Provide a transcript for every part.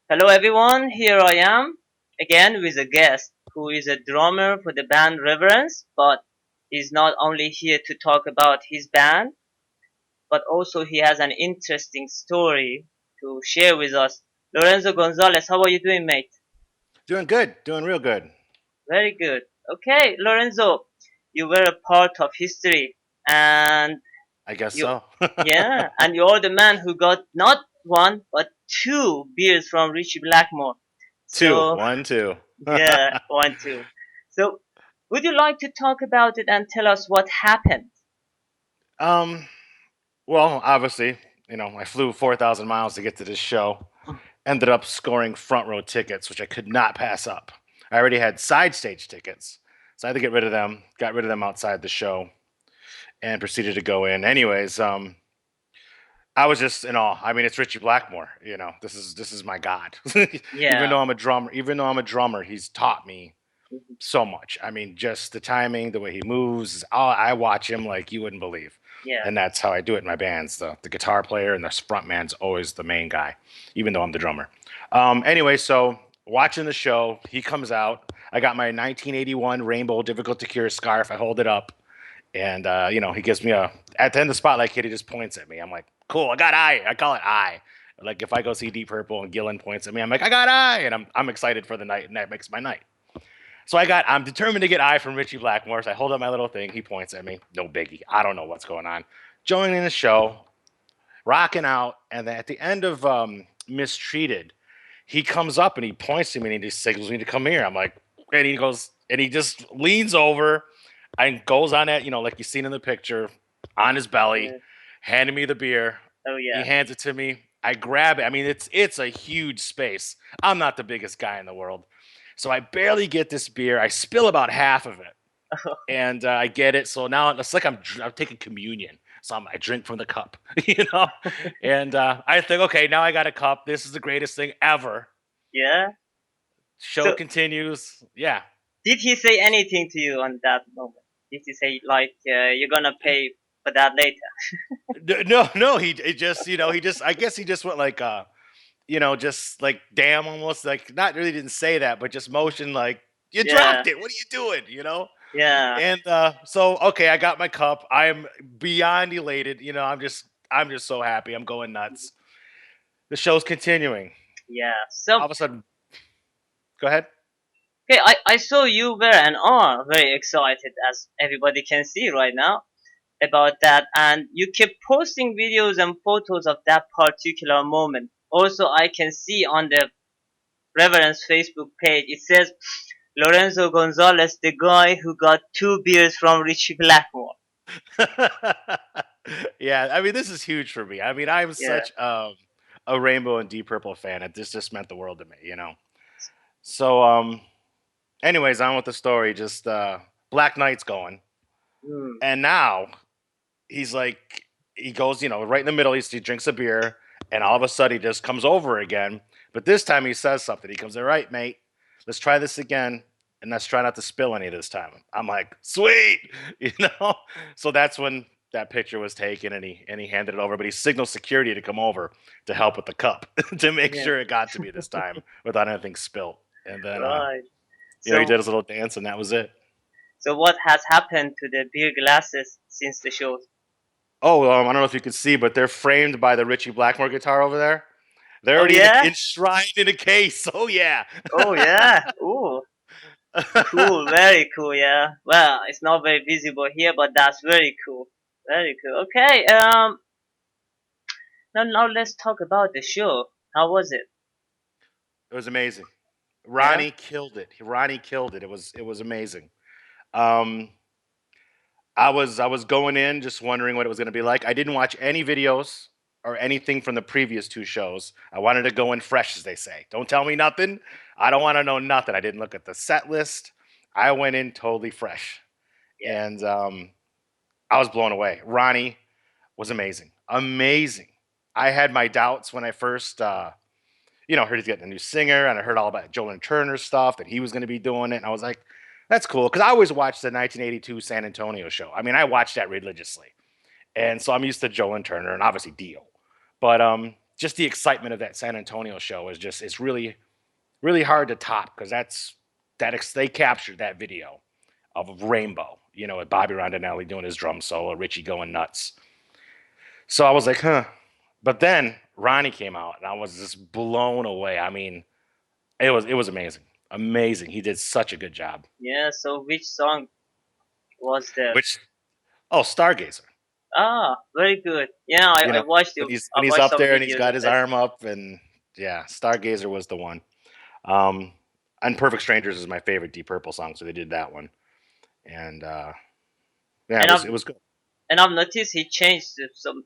Hello everyone, here I am again with a guest who is a drummer for the band Reverence, but he's not only here to talk about his band, but also he has an interesting story to share with us. Lorenzo Gonzalez, how are you doing, mate? Doing good, doing real good. Very good. Okay, Lorenzo, you were a part of history and I guess you, so. yeah, and you're the man who got not one, but two beers from Ritchie Blackmore. Two, So, one, two. yeah, one, two. So, would you like to talk about it and tell us what happened? um, well, obviously, I flew 4,000 miles to get to this show. Ended up scoring front row tickets, which I could not pass up. I already had side stage tickets, so I had to get rid of them. Got rid of them outside the show, and proceeded to go in. Anyways, I was just in awe. I mean, it's Ritchie Blackmore. This is my god. Yeah. Even though I'm a drummer, he's taught me Mhm. so much. I mean, just the timing, the way he moves. I watch him like you wouldn't believe, Yeah. and that's how I do it in my bands. The guitar player and the front man's always the main guy, even though I'm the drummer. Anyway, so watching the show, he comes out. I got my 1981 Rainbow Difficult to Cure scarf. I hold it up, and he gives me a at the end of the spotlight kid. He just points at me. I'm like, cool. I got eye. I call it eye. Like if I go see Deep Purple and Gillen points at me, I'm like, I got eye, and I'm excited for the night, and that makes my night. So I'm determined to get eye from Ritchie Blackmore. So I hold up my little thing. He points at me. No biggie. I don't know what's going on. Joining the show, rocking out, and then at the end of Mistreated, he comes up and he points to me and he just signals me to come here. I'm like, and he goes and he just leans over and goes on that, like you seen in the picture, on his belly, Yeah. handing me the beer. Oh, He yeah. hands it to me. I grab it. I mean, it's a huge space. I'm not the biggest guy in the world, so I barely get this beer. I spill about half of it, and I get it. So now it's like I'm taking communion. So I drink from the cup, and I think, okay, now I got a cup. This is the greatest thing ever. Yeah. Show So, continues. Yeah. did he say anything to you on that moment? Did he say, like, you're gonna pay for that later? No, no. He just, he just. I guess he just went like, just like damn, almost like not really didn't say that, but just motion like you Yeah. dropped it. What are you doing? Yeah. And so okay, I got my cup. I am beyond elated. I'm just so happy. I'm going nuts. The show's continuing. Yeah. So, All of a sudden, go ahead. okay, I saw you were and are very excited, as everybody can see right now, about that, and you kept posting videos and photos of that particular moment. Also, I can see on the Reverend's Facebook page, it says Lorenzo Gonzalez, the guy who got two beers from Richie Blackmore. Yeah, I mean, this is huge for me. I mean, I'm Yeah. such a Rainbow and Deep Purple fan. This just meant the world to me. So, anyways, on with the story. Just Black Knight's going, Mm. and now he's like, he goes, right in the middle. He drinks a beer, and all of a sudden he just comes over again. But this time he says something. He comes, all right, mate, let's try this again, and let's try not to spill any this time. I'm like, sweet, you know. So that's when that picture was taken, and he handed it over. But he signaled security to come over to help with the cup to make Yeah. sure it got to me this time without anything spilt. And then, Right. he So, did his little dance, and that was it. so what has happened to the beer glasses since the show? Oh, I don't know if you can see, but they're framed by the Ritchie Blackmore guitar over there. They're Oh already yeah. enshrined in a case. Oh yeah. Oh yeah. Ooh. Cool. Very cool. Yeah. Well, it's not very visible here, but that's very cool. Very cool. Okay. Now let's talk about the show. How was it? It was amazing. Yeah. Ronnie killed it. Ronnie killed it. It was amazing. Um, I was going in just wondering what it was going to be like. I didn't watch any videos or anything from the previous two shows. I wanted to go in fresh, as they say. Don't tell me nothing. I don't want to know nothing. I didn't look at the set list. I went in totally fresh, Yeah. and I was blown away. Ronnie was amazing, amazing. I had my doubts when I first, heard he's getting a new singer, and I heard all about Joel Turner stuff that he was going to be doing it, and I was like, that's cool because I always watched the 1982 San Antonio show. I mean, I watched that religiously, and so I'm used to Joel Turner and obviously Dio. But just the excitement of that San Antonio show is just it's really hard to top because they captured that video of Rainbow, with Bobby Rondinelli doing his drum solo, Ritchie going nuts. So I was like, huh. But then Ronnie came out, and I was just blown away. I mean, it was amazing, amazing. He did such a good job. Yeah. So which song was there? Which Stargazer, Very good. Yeah, I, you I know, watched when you. he's I when he's watched up some there and he's videos got of his it. arm up, and yeah, Stargazer was the one. Um, and Perfect Strangers is my favorite Deep Purple song, so they did that one, and yeah, it And was I've it was good. and I've noticed he changed some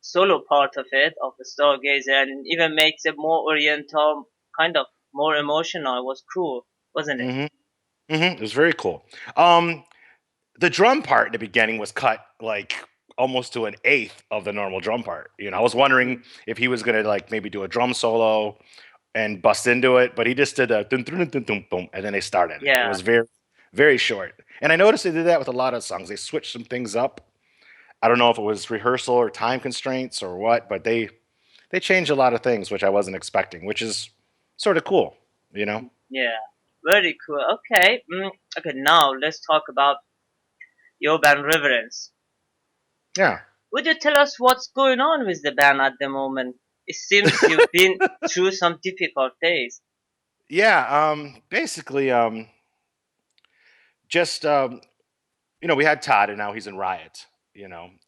solo part of it of the Stargazer and even makes it more oriental, kind of more emotional. It was cool, wasn't it? hmm It was very cool. Um, the drum part in the beginning was cut like almost to an eighth of the normal drum part. I was wondering Mm. if he was gonna like maybe do a drum solo and bust into it, but he just did a dun, dun, dun, dun, dun, dun, and then they started. It Yeah, was very, very short. And I noticed they did that with a lot of songs. They switched some things up. I don't know if it was rehearsal or time constraints or what, but they changed a lot of things, which I wasn't expecting, which is sort of cool, you know? yeah, very cool. Okay, okay. Now let's talk about your band Reverence. Yeah. Would you tell us what's going on with the band at the moment? It seems you've been through some difficult days. Yeah. Basically, just we had Todd, and now he's in Riot.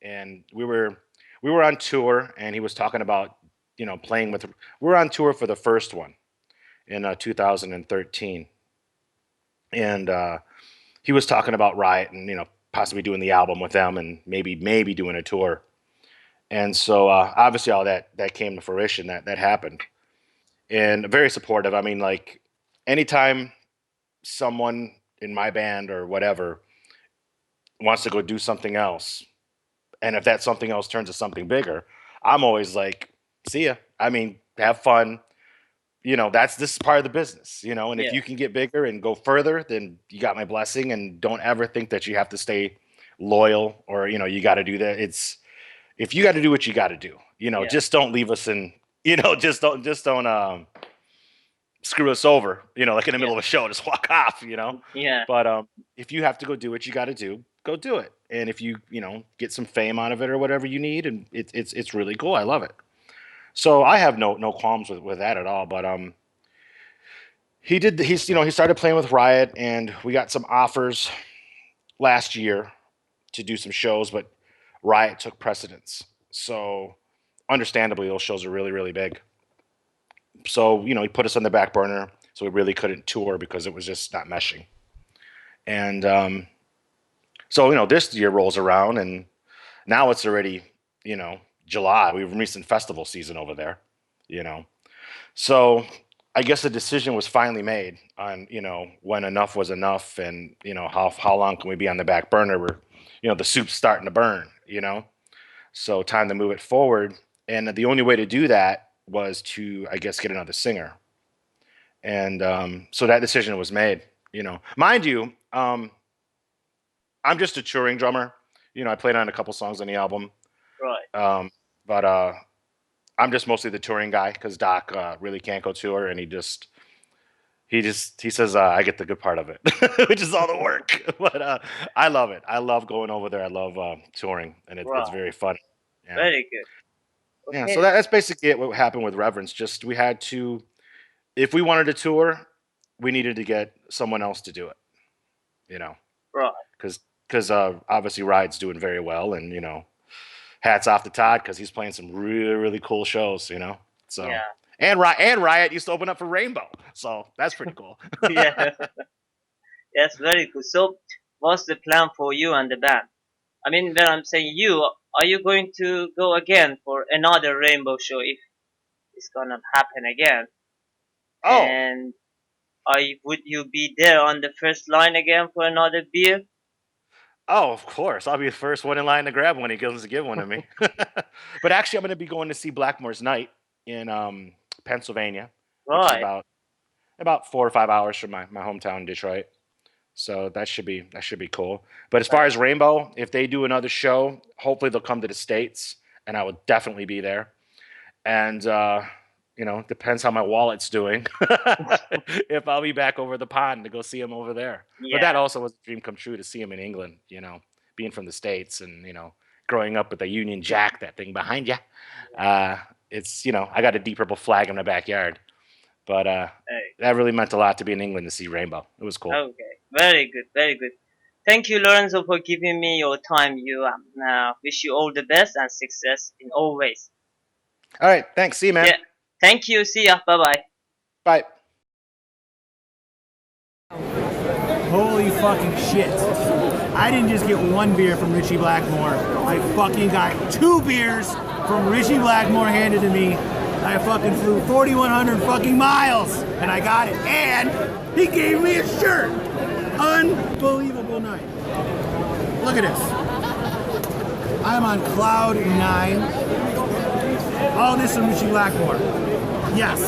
And we were on tour, and he was talking about playing with. We were on tour for the first one in 2013, and he was talking about Riot, and possibly doing the album with them, and maybe doing a tour. And so obviously all that came to fruition. That happened, and very supportive. I mean, like anytime someone in my band or whatever wants to go do something else, and if that something else turns to something bigger, I'm always like, see ya. I mean, have fun. This is part of the business, and if Yeah, you can get bigger and go further, then you got my blessing. And don't ever think that you have to stay loyal, or you got to do that. It's If you got to do what you got to do, yeah, just don't leave us in, just don't screw us over, like in the yeah, middle of a show, just walk off, yeah, but if you have to go do what you got to do, go do it. And if you get some fame out of it or whatever you need, and it's really cool. I love it. So I have no qualms with that at all. But he started playing with Riot, and we got some offers last year to do some shows, but Riot took precedence. So understandably, those shows are really, really big. So he put us on the back burner, so we really couldn't tour because it was just not meshing. And so this year rolls around, and now it's already July. We've recent festival season over there. You know, so I guess the decision was finally made on when enough was enough, and how long can we be on the back burner where the soup's starting to burn. So time to move it forward, and the only way to do that was to, I guess, get another singer. And so that decision was made. Mind you, I'm just a touring drummer. I played on a couple songs on the album, right. but I'm just mostly the touring guy because Doc really can't go tour, and he says I get the good part of it, which is all the work. But I love it. I love going over there. I love touring, and it's Right. very fun. Yeah, Very good. yeah. So Okay. that's basically it. What happened with Reverence? Just we had to, if we wanted to tour, we needed to get someone else to do it. You know, Right. because obviously Ride's doing very well, and hats off to Todd because he's playing some really really cool shows. So Yeah. and Riot used to open up for Rainbow, so that's pretty cool. Yeah. That's very good. So, what's the plan for you and the band? I mean, when I'm saying you, are you going to go again for another rainbow show if it's gonna happen again? Oh, And would you be there on the first line again for another beer? oh, of course, I'll be the first one in line to grab one. He comes to give one to me. But actually, I'm going to be going to see Blackmore's Night in Pennsylvania, which is Right. about 4 or 5 hours from my hometown, Detroit. So that should be cool. But as far Right. as Rainbow, if they do another show, hopefully they'll come to the States, and I will definitely be there. and depends how my wallet's doing. If I'll be back over the pond to go see him over there. But that Yeah. also was a dream come true to see him in England. Being from the States and growing up with the Union Jack, that thing behind you. It's I got a deep purple flag in my backyard, but that really meant a lot to be in England to see rainbow. It was cool. Okay. Very good. Very good. Thank you, Lorenzo, for giving me your time. You wish you all the best and success in all ways. All right, thanks. See you, man. Yeah. Thank you. See ya. Bye bye. Bye. Holy fucking shit. I didn't just get one beer from Ritchie Blackmore. I fucking got 2 beers from Ritchie Blackmore handed to me. I fucking flew 4,100 fucking miles and I got it. And he gave me a shirt. Unbelievable night. Look at this. I'm on cloud 9. All this from Ritchie Blackmore. Yes.